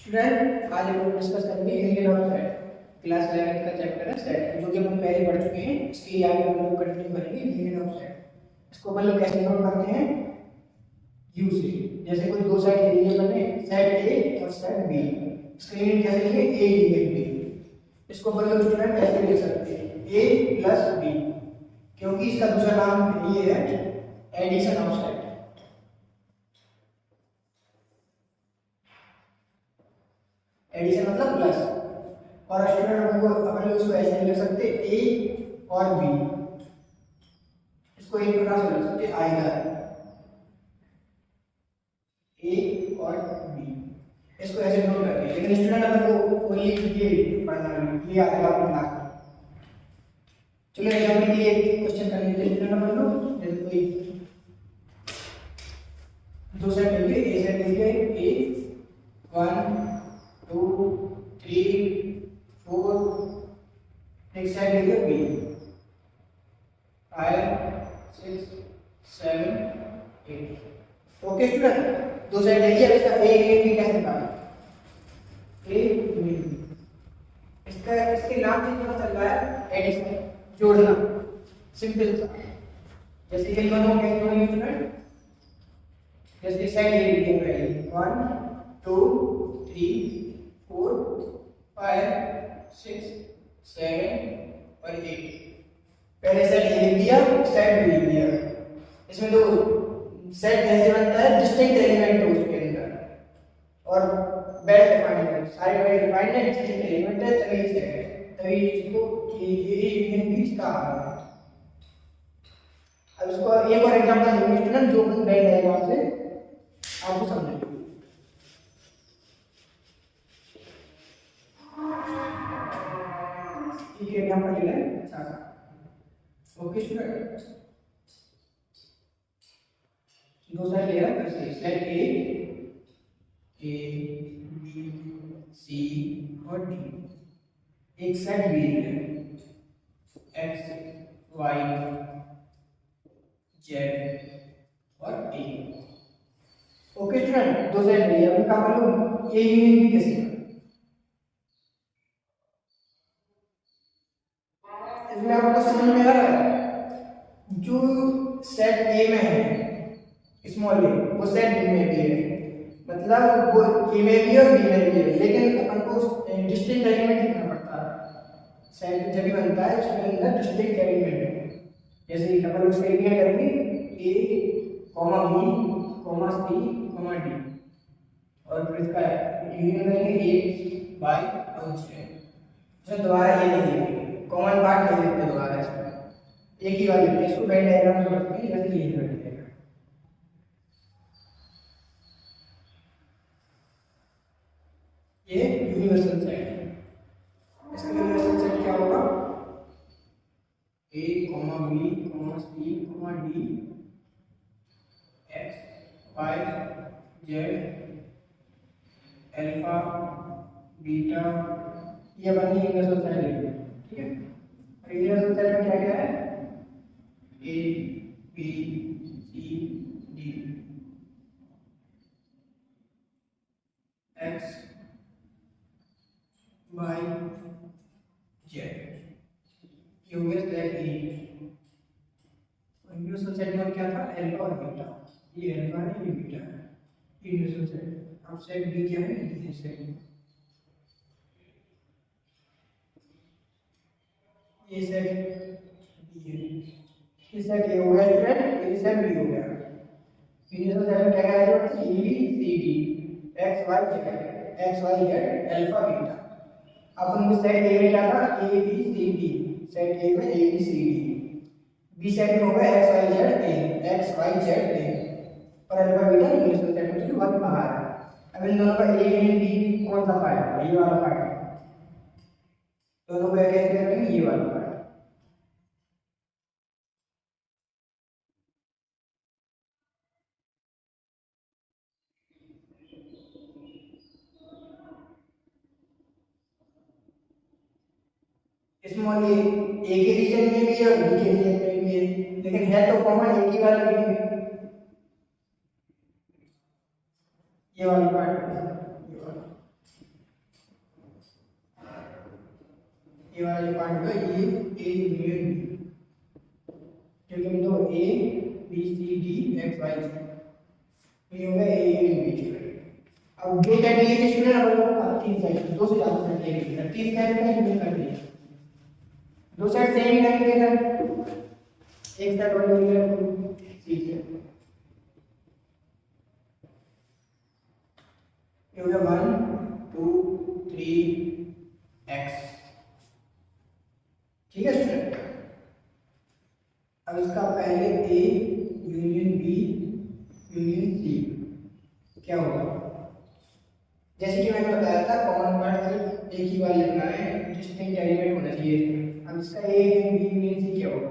Student आज हम लोग डिस्कस करेंगे एरिया ऑफ सेट। क्लास 11 का चैप्टर है सेट, जो कि अपन पहले पढ़ चुके हैं। इसके आगे हम लोग कंटिन्यू करेंगे एरिया ऑफ सेट। इसको अपन लोग कैसे नोट करते हैं, यू से। जैसे कोई दो सेट ले लिए बने, सेट ए और सेट बी। इसका यूनिट कैसे लिखे, ए यूनिट बी। इसको अपन लोग स्टूडेंट ऐसे लिख सकते हैं ए प्लस बी, क्योंकि इसका दूसरा नाम ये है एडिशन ऑफ सेट। एडिशन मतलब प्लस। और स्टूडेंट अपन लोग इसको ऐसे लिख सकते ए और बी। इसको एक प्रकार से लिख सकते आइदर ए और बी। इसको ऐसे नोट करते हैं, लेकिन स्टूडेंट अपन को ओनली ये पढ़ना है, ये आएगा अपनी क्लास में। चलो एग्जाम्पल के लिए एक क्वेश्चन कर लेते हैं स्टूडेंट अपन लोग। जैसे कोई दो सेट लेंगे, ए सेट लेंगे ए 1 2 3 4, नेक्स्ट सेट लेंगे बी 5 6 7 8। ओके स्टूडेंट, दो सेट लेंगे। अब इसका ए यूनिट बी कैसे निकालें, ए यूनिट बी। इसका इसके नाम से पता चल रहा है एडिशन, जोड़ना, सिंपल सा। जैसे इन दोनों के जोड़ेंगे स्टूडेंट, जैसे सेट ए लिखेंगे पहले 1 2 3 4 5 6 7 और 8। पहले सेट ए लिख दिया, सेट बी लिख दिया। इसमें दो सेट कैसे बनता है, डिस्टिंक्ट एलिमेंट है उसके अंदर, और वेल डिफाइंड है, सारे वेल डिफाइंड है, डिस्टिंक्ट एलिमेंट है, तभी सेट है, तभी इसको ये यूनियन भी इसका आ रहा है। अब इसको एक और एग्जांपल देंगे स्टूडेंट, जो अपन वेल डायग्राम से आपको समझेंगे। ठीक है, एग्जांपल ले लें अच्छा सा। ओके स्टूडेंट, दो सेट ले रहा है, सेट ए बी सी और डी। एक सेट बी है एक्स वाई जेड और ए। ओके स्टूडेंट, दो सेट ले लिया। उनका मालूम ए यूनियन बी कैसे है, इसमें आपको समझ में आ रहा है। जो सेट ए में है स्मॉल ए, वो सेट बी में भी है, मतलब वो ए में भी और बी में भी है, लेकिन अपन को डिस्टिंक्ट एलिमेंट लिखना पड़ता है। सेट जब भी बनता है उसके अंदर डिस्टिंक्ट एलिमेंट है। जैसे अपन उसका एरिया करेंगे ए comma B comma C comma D, और फिर इसका यूनियन करेंगे ए बाई और जेड। इसमें दोबारा ये नहीं लिखेंगे, कॉमन पार्ट नहीं लिखते दोबारा, इसमें एक ही बार लिखते हैं। इसको वेन डायग्राम से रखते हैं, जैसे ये लिखते हैं। ये यूनिवर्सल सेट है। इसका यूनिवर्सल सेट क्या होगा, A comma B comma C comma D X Y Z alpha beta, ये बनी यूनिवर्सल सेट है। ठीक है, यूनिवर्सल सेट में क्या क्या है, A B C D X Y Z, ये हो गया सेट ए। यूनिवर्सल सेट में क्या था, अल्फा और बीटा। ये अल्फा है, ये बीटा है, यूनिवर्सल सेट। अब सेट बी क्या है, ये सेट ये सेट बी है। ये सेट ए हो गया स्टूडेंट, ये सेट बी हो गया। यूनिवर्सल सेट में क्या क्या है, A B C D X Y Z alpha beta. अब उनको सेट ए में क्या था, A B C D, set A में A B C D. B set में होगा X Y Z A, X Y Z A, और alpha beta universal set में जो बाकी बाहर है। अब इन दोनों का ए एंड बी कौन सा पार्ट है, ये वाला पार्ट है। दोनों को कैसे करेंगे, ये वाला पार्ट। स्मॉल ए के रीजन में भी है और बी के रीजन में भी है, लेकिन है तो कॉमन एक ही वाला रीजन, ये वाला पार्ट है, ये वाला। ये वाला जो पार्ट होगा ये ए यूनियन बी, क्योंकि हम दो A B C D X Y ये होगा ए यूनियन बी। अब जो सेट लिए थे स्टूडेंट अब तीन सेट, दो से ज्यादा सेट लिए थे, तीन सेट का यूनियन कर दिया, दो सेट सेम ही करेंगे सर, एक सेट और यूनियन सी से ये हो गया 1 2 3 एक्स। ठीक है स्टूडेंट, अब इसका पहले A union B union C क्या होगा, जैसे कि मैंने बताया था कॉमन पार्ट सिर्फ एक ही बार लिखना है, डिस्टिंक्ट एलिमेंट होना चाहिए इसमें। अब इसका A union B union C क्या होगा,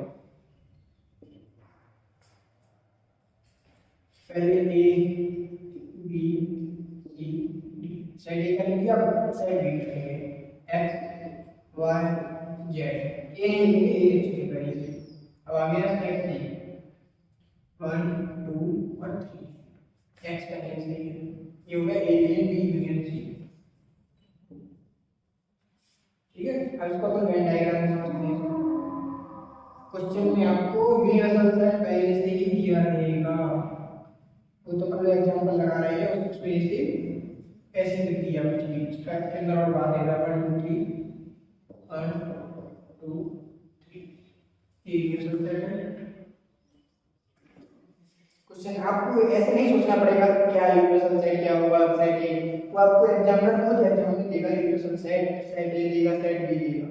पहले A B C D side A कर लिया, अब साइड बी करेंगे एक्स वाई जेड, ए नहीं करेंगे ए, अब आगे साइड सी 1 2 और 3 एक्स पहले से ये हो गया A union B union C. ठीक है, अब इसको अपन वेन डायग्राम में समझते हैं। क्वेश्चन में आपको यूनिवर्सल सेट पहले से ही दिया रहेगा, वो तो मतलब एग्जांपल लगा रहे हैं उस वजह से ऐसे लिख दिया कुछ भी, इसका के अंदर और बात देगा 1 2 3 1 2 3 ये यूनिवर्सल सेट है। क्वेश्चन आपको ऐसे नहीं सोचना पड़ेगा क्या यूनिवर्सल सेट क्या होगा, सेट ए वो आपको एग्जामिनर खुद एग्जाम में देगा, यूनिवर्सल सेट सेट ए देगा सेट बी देगा,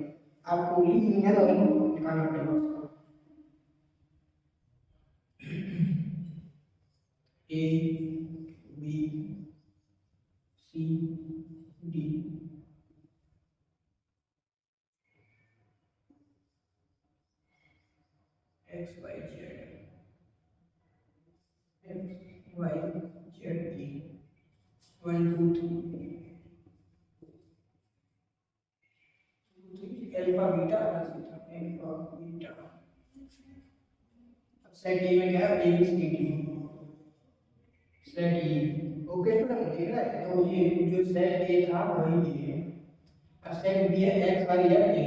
आपको लीनियर और निकालना पड़ेगा उसको। A B C D X Y Z X Y Z E 1 2 3 alpha beta alpha beta. अब सेट ए में क्या है, A B C D set A. Okay student, ठीक है, तो ये जो सेट ए था वही ये है। अब सेट बी है एक्स वाई जेड ए,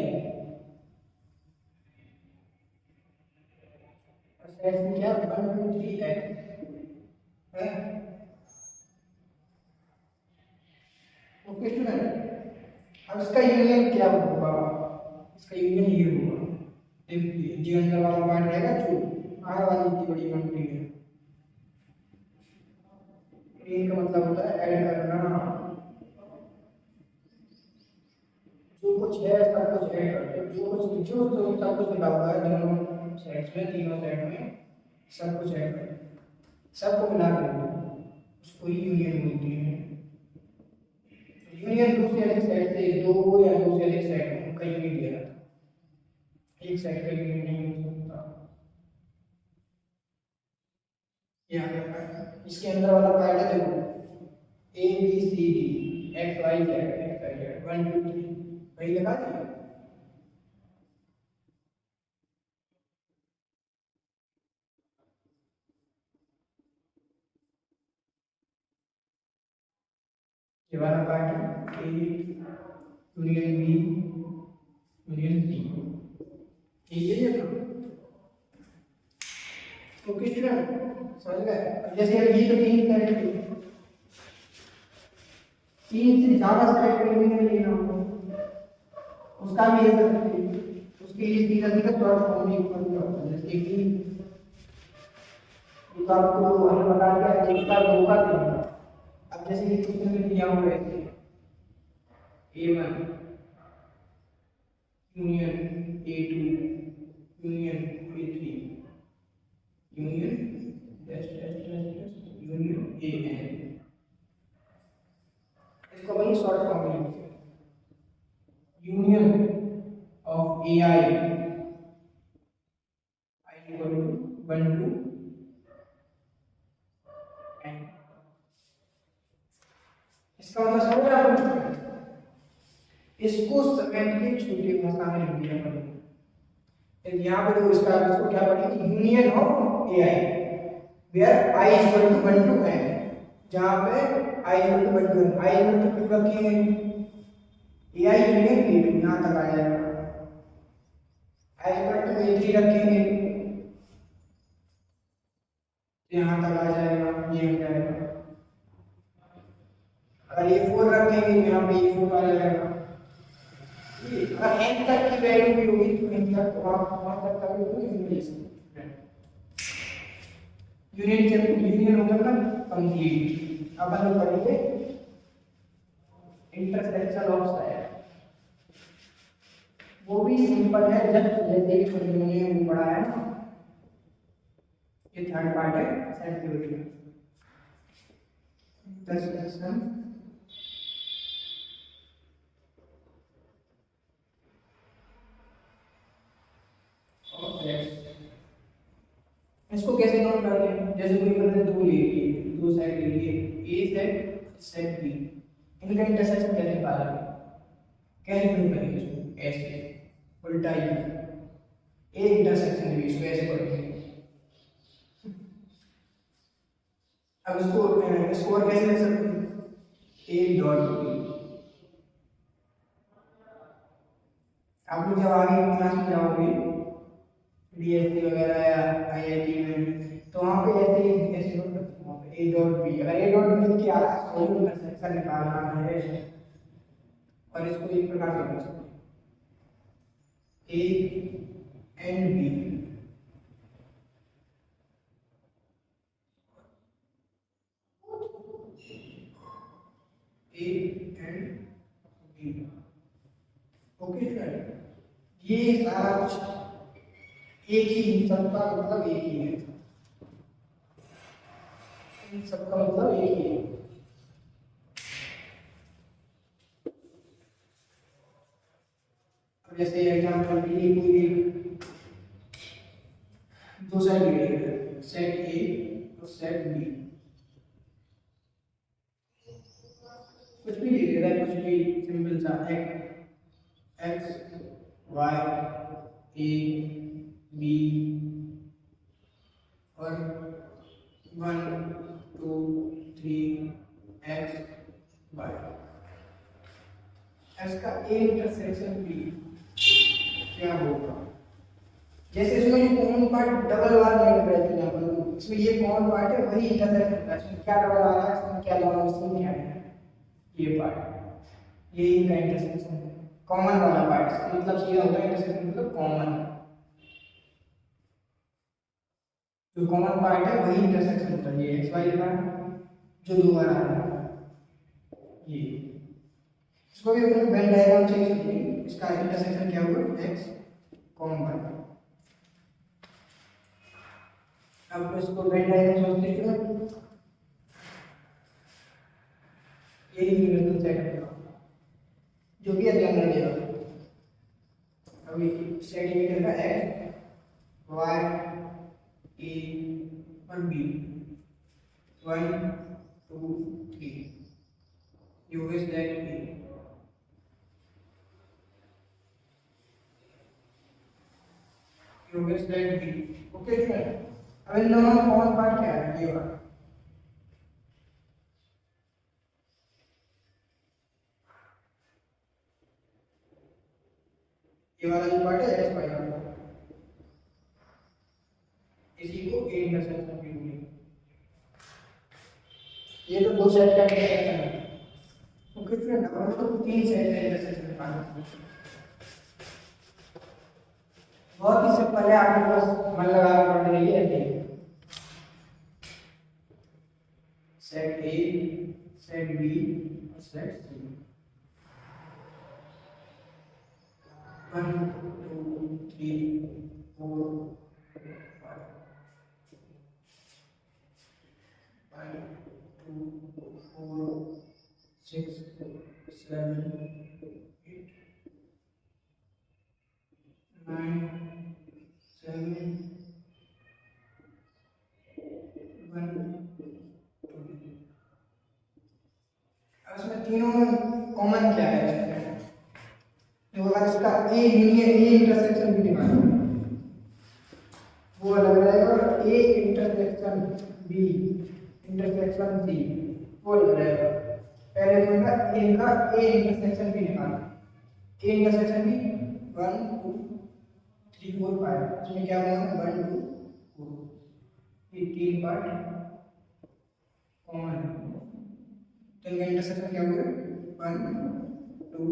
अब सेट में क्या 1 2 3 एक्स है। ओके स्टूडेंट, अब इसका यूनियन क्या होगा, इसका यूनियन ये होगा, देखिए जो अंदर वाला पार्ट रहेगा जो आगे वाली इतनी बड़ी क्वांटिटी है, इन का मतलब होता है ऐड करना, जो कुछ है सब कुछ ऐड कर दो, जो कुछ जो सब कुछ लिखा हुआ है दोनों सेट्स में, तीनों सेट में सब कुछ ऐड कर दो, सबको मिला कर उसको ही यूनियन बोलते हैं। यूनियन दो से अधिक सेट से दो या दो से अधिक सेट का यूनियन दिया जाता है, एक सेट का यूनियन नहीं हो सकता। इसके अंदर वाला पार्ट है देखो A B C D X Y Z 1 2 3 वही लगा दिया। ये वाला part A union B union C ये देखो। ओके स्टूडेंट, समझ गए। जैसे ये तो तीन सेट थे, तीन से ज्यादा सेट का यूनियन लेना हो उसका भी ले सकते हैं, उसके लिए सीधा सीधा शॉर्ट फॉर्म में यूज करना है। जैसे कि ये तो आपको हमने बता दिया एक का दो का देना। अब जैसे कि क्वेश्चन में दिया हुआ है A1 union A2 union A3 union union AN, इसको अपन शॉर्ट फॉर्म में लिखते हैं union of AI equal to 1 to n। इसका मतलब समझ रहे हैं, इसको समेट के छोटी भाषा में लिख दिया पड़ेगा। यहाँ पे तो इसका इसको क्या पढ़ेंगे, union of AI where I is equal to 1 to n, जहाँ पे I is equal to 1 to n, I is equal to 2 रखेंगे AI यूनियन A2 यहाँ तक आ जाएगा। A3 रखेंगे तो यहाँ तक आ जाएगा, ये हो जाएगा। अगर A4 रखेंगे तो यहाँ पे A4 आ जाएगा। अगर n तक की वैल्यू भी होगी तो n तक वहाँ तक का भी होगी यूनियन होगा ना कंप्लीट। अब हम पढ़ेंगे इंटरसेक्शन ऑफ साइड, वो भी सिंपल है, जस्ट जैसे ही यूनियन पढ़ा है ना, ये थर्ड पार्ट है साइड थ्योरी का। इंटरसेक्शन ऑफ साइड, इसको कैसे नोट करते हैं? जैसे कोई बंदे दो ले लिए, दो साइड ले लिए, ए सेट सेट बी, इनका इंटरसेक्शन कैसे निकालेंगे, कैसे प्रूव करेंगे इसको? ऐसे उल्टा ही ए इंटरसेक्शन बी, इसको ऐसे पढ़ेंगे। अब इसको स्कोर कैसे लिख सकते हैं? A dot B. आप लोग जब आगे क्लास में जाओगे डीएससी वगैरह या आईआईटी में, तो वहाँ पे ऐसे नोट करते हैं, वहाँ पे ए डॉट बी। अगर ए डॉट बी के आगे कोई इंटरसेक्शन निकालना है और इसको एक प्रकार से लिख सकते हैं A and B, A and B. Okay friend, ये सारा कुछ एक ही, सबका मतलब एक ही है, इन सबका मतलब एक ही है। अब जैसे एग्जांपल के लिए कोई दो साइड ले, सेट ए और सेट बी, कुछ भी ले लेगा, कुछ भी सिंपल सा एक्स वाई ए बी और 1 2 3 एक्स वाई, इसका ए इंटरसेक्शन बी क्या होगा? जैसे इसमें जो कॉमन पार्ट डबल बार नहीं रहते हैं अपन लोग, इसमें ये कॉमन पार्ट है वही इंटरसेक्ट होता है, इसमें क्या डबल आ रहा है, इसमें क्या डबल, इसमें क्या है, ये पार्ट, ये इनका इंटरसेक्शन है, कॉमन वाला पार्ट। इसका मतलब सीधा होता है इंटरसेक्शन मतलब कॉमन, जो कॉमन पार्ट है वही इंटरसेक्शन होता है। ये एक्स वाई लिखा है जो दो बार आ रहा है, ये इसको भी अपने वेन डायग्राम से समझेंगे, इसका इंटरसेक्शन क्या हुआ, एक्स कॉमन पार्ट। अब इसको वेन डायग्राम सोचते हैं, ये यूनिवर्सल सेट है जो भी जनरल है। अभी सेट ये क्या है, एक्स वाई ए और B, 1 2 3, U is that B, U is that B. Okay friend, अब इन दोनों में कॉमन पार्ट क्या है, ये वाला, ये वाला जो पार्ट है एक्स वाई वाला, इसी को ए इंटरसेक्शन बी बोलेंगे। ये तो दो सेट का इंटरसेक्शन है। ओके फ्रेंड, अब हम लोग तीन सेट का इंटरसेक्शन निकालना है। बहुत ही सिंपल है, आपको बस मन लगा के पढ़ने के लिए ऐसे सेट ए सेट बी और सेट सी, 1 2 3 4 5, 1 2 4 6 7 8 9 7 1 2। अब इसमें तीनों में कॉमन क्या है? जो अगर इसका ए यूनियन ए इंटरसेक्शन भी निकालना वो अलग रहेगा, और A intersection B intersection C वो अलग रहेगा। पहले तो इनका ए इंटरसेक्शन भी निकालना, ए इंटरसेक्शन भी 1 2 3 4 5 इसमें क्या होगा 1 2 4 ये तीन पार्ट कॉमन तो इनका इंटरसेक्शन क्या होगा 1 2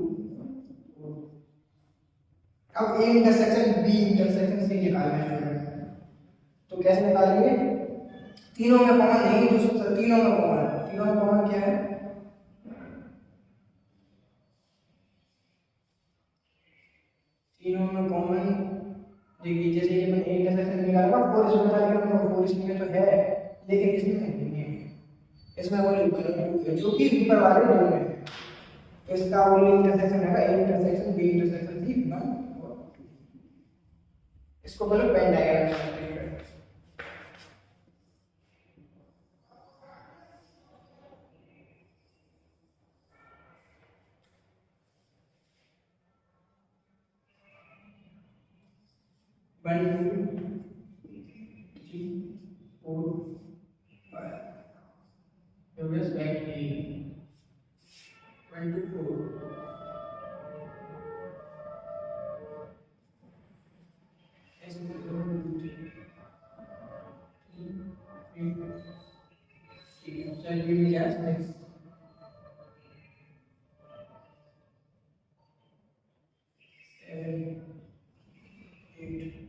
4 अब A intersection B intersection C निकालना है स्टूडेंट तो कैसे निकालेंगे तीनों में कॉमन नहीं जो तीनों में कॉमन क्या है तीनों में कॉमन देखिए जैसे ये मैंने ए इंटरसेक्शन निकाला 4 इसमें बता दिया 4 इसमें तो है लेकिन इसमें नहीं है इसमें वो जो कि ऊपर वाले दो में है तो इसका ओनली इंटरसेक्शन है A intersection B intersection C 1 और 2 इसको बोलो Venn diagram 1 2 3 4 5 so just write A 1 2 4 S 1 2 3 shall we guess next 7 8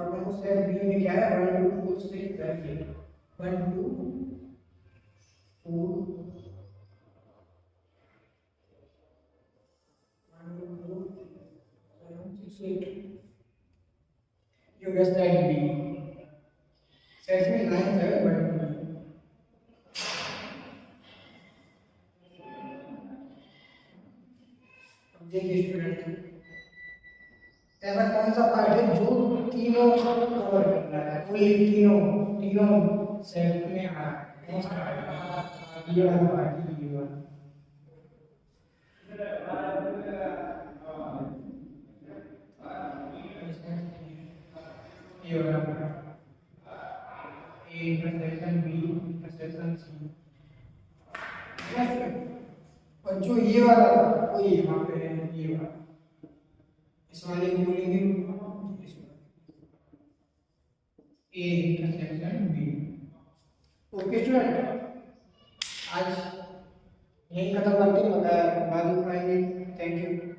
अब हमको सेट बी में क्या है 1 2 4 6 7 8 1 2 4 1 2 4 7 6 8 you guess that B set में 9 7 1 2 अब देखिए स्टूडेंट ऐसा कौन सा पार्ट है जो तीनों को कवर करना है ओनली तीनों सेट में आ रहा है कौन सा पार्ट है ये वाला पार्ट ये वाला ये वाला part A intersection B intersection C और जो ये वाला था वो यहाँ पे है ये वाला इस वाले को बोलेंगे A intersection B okay student आज यही खत्म करते हैं बाद में पढ़ाएंगे थैंक यू